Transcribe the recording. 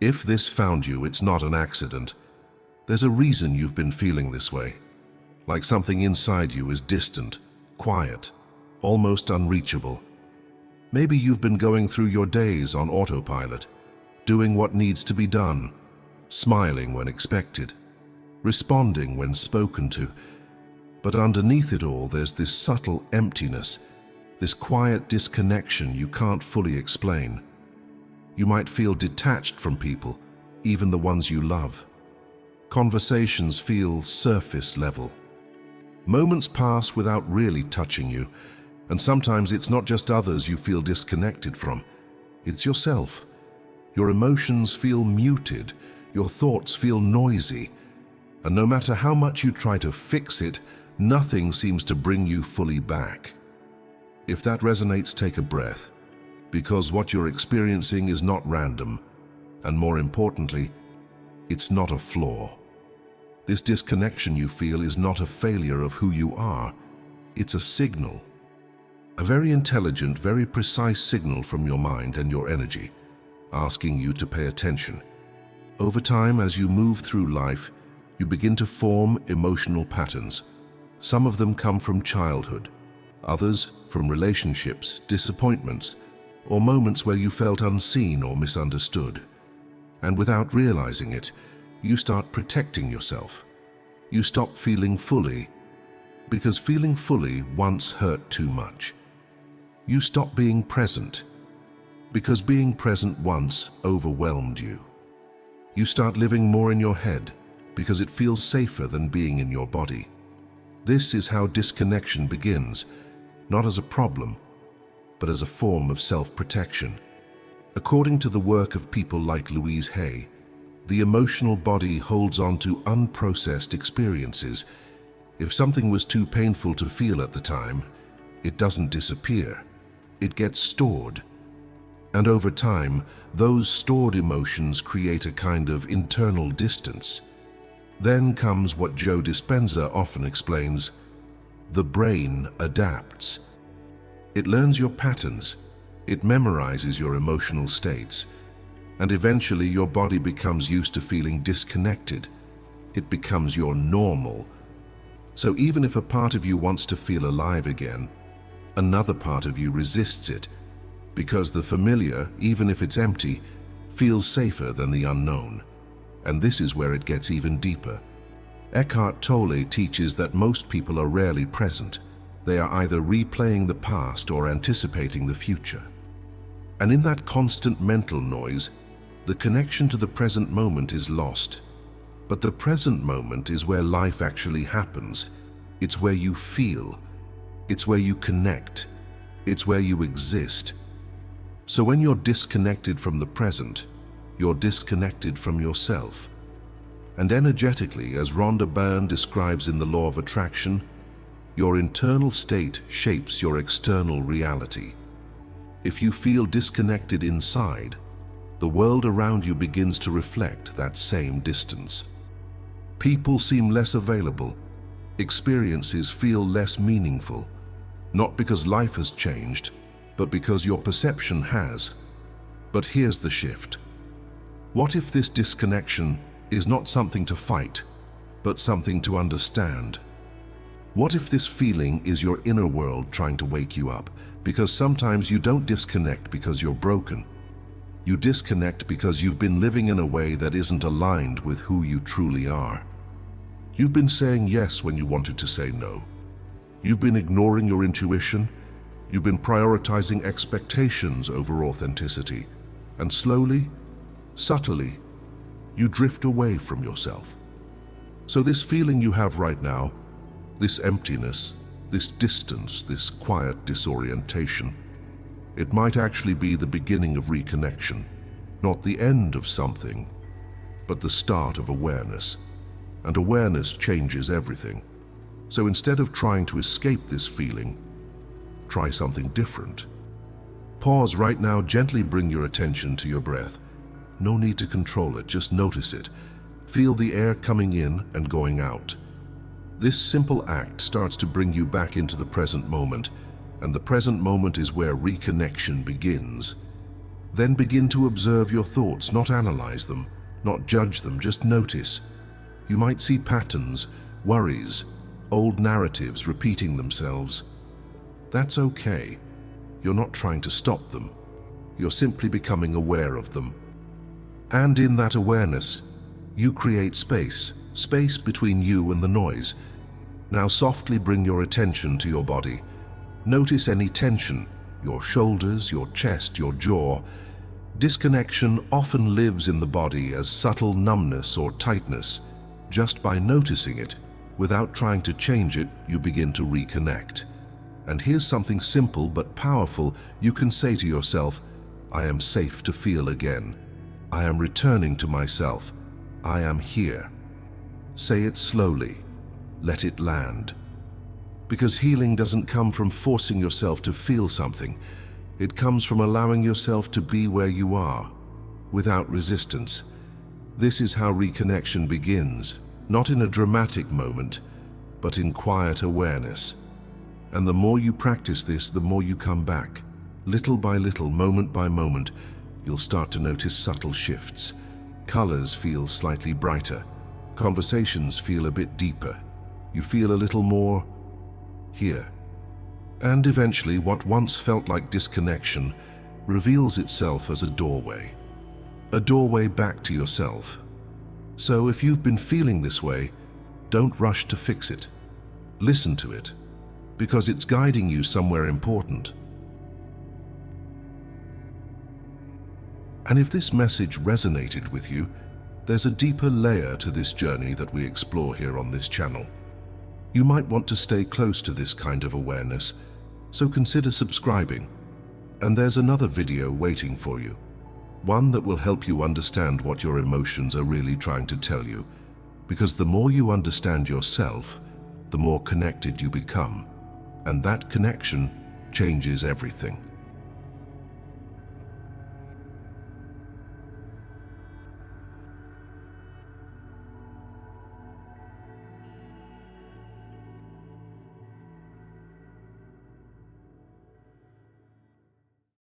If this found you, it's not an accident. There's a reason you've been feeling this way. Like something inside you is distant, quiet, almost unreachable. Maybe you've been going through your days on autopilot, doing what needs to be done, smiling when expected, responding when spoken to. But underneath it all, there's this subtle emptiness, this quiet disconnection you can't fully explain. You might feel detached from people, even the ones you love. Conversations feel surface level. Moments pass without really touching you, and sometimes it's not just others you feel disconnected from, it's yourself. Your emotions feel muted, your thoughts feel noisy, and no matter how much you try to fix it, nothing seems to bring you fully back. If that resonates, take a breath, because what you're experiencing is not random, and more importantly, it's not a flaw. This disconnection you feel is not a failure of who you are, it's a signal. A very intelligent, very precise signal from your mind and your energy, asking you to pay attention. Over time, as you move through life, you begin to form emotional patterns. Some of them come from childhood, others from relationships, disappointments, or moments where you felt unseen or misunderstood. And without realizing it, you start protecting yourself. You stop feeling fully, because feeling fully once hurt too much. You stop being present, because being present once overwhelmed you. You start living more in your head, because it feels safer than being in your body. This is how disconnection begins, not as a problem, but as a form of self-protection. According to the work of people like Louise Hay, the emotional body holds on to unprocessed experiences. If something was too painful to feel at the time, it doesn't disappear. It gets stored. And over time, those stored emotions create a kind of internal distance. Then comes what Joe Dispenza often explains: the brain adapts. It learns your patterns, it memorizes your emotional states, and eventually your body becomes used to feeling disconnected. It becomes your normal. So even if a part of you wants to feel alive again, another part of you resists it, because the familiar, even if it's empty, feels safer than the unknown. And this is where it gets even deeper. Eckhart Tolle teaches that most people are rarely present. They are either replaying the past or anticipating the future. And in that constant mental noise, the connection to the present moment is lost. But the present moment is where life actually happens. It's where you feel. It's where you connect. It's where you exist. So when you're disconnected from the present, you're disconnected from yourself. And energetically, as Rhonda Byrne describes in The Law of Attraction, your internal state shapes your external reality. If you feel disconnected inside, the world around you begins to reflect that same distance. People seem less available. Experiences feel less meaningful, not because life has changed, but because your perception has. But here's the shift. What if this disconnection is not something to fight, but something to understand? What if this feeling is your inner world trying to wake you up? Because sometimes you don't disconnect because you're broken. You disconnect because you've been living in a way that isn't aligned with who you truly are. You've been saying yes when you wanted to say no. You've been ignoring your intuition. You've been prioritizing expectations over authenticity. And slowly, subtly, you drift away from yourself. So this feeling you have right now, this emptiness, this distance, this quiet disorientation, it might actually be the beginning of reconnection, not the end of something, but the start of awareness. And awareness changes everything. So instead of trying to escape this feeling, try something different. Pause right now, gently bring your attention to your breath. No need to control it, just notice it. Feel the air coming in and going out. This simple act starts to bring you back into the present moment, and the present moment is where reconnection begins. Then begin to observe your thoughts, not analyze them, not judge them, just notice. You might see patterns, worries, old narratives repeating themselves. That's okay. You're not trying to stop them. You're simply becoming aware of them. And in that awareness, you create space between you and the noise. Now softly bring your attention to your body. Notice any tension, your shoulders, your chest, your jaw. Disconnection often lives in the body as subtle numbness or tightness. Just by noticing it, without trying to change it, you begin to reconnect. And here's something simple but powerful you can say to yourself: I am safe to feel again. I am returning to myself. I am here. Say it slowly. Let it land. Because healing doesn't come from forcing yourself to feel something. It comes from allowing yourself to be where you are, without resistance. This is how reconnection begins, not in a dramatic moment, but in quiet awareness. And the more you practice this, the more you come back. Little by little, moment by moment, you'll start to notice subtle shifts. Colors feel slightly brighter. Conversations feel a bit deeper. You feel a little more here. And eventually, what once felt like disconnection reveals itself as a doorway back to yourself. So if you've been feeling this way, don't rush to fix it. Listen to it, because it's guiding you somewhere important. And if this message resonated with you, there's a deeper layer to this journey that we explore here on this channel. You might want to stay close to this kind of awareness, so consider subscribing. And there's another video waiting for you, one that will help you understand what your emotions are really trying to tell you. Because the more you understand yourself, the more connected you become, and that connection changes everything.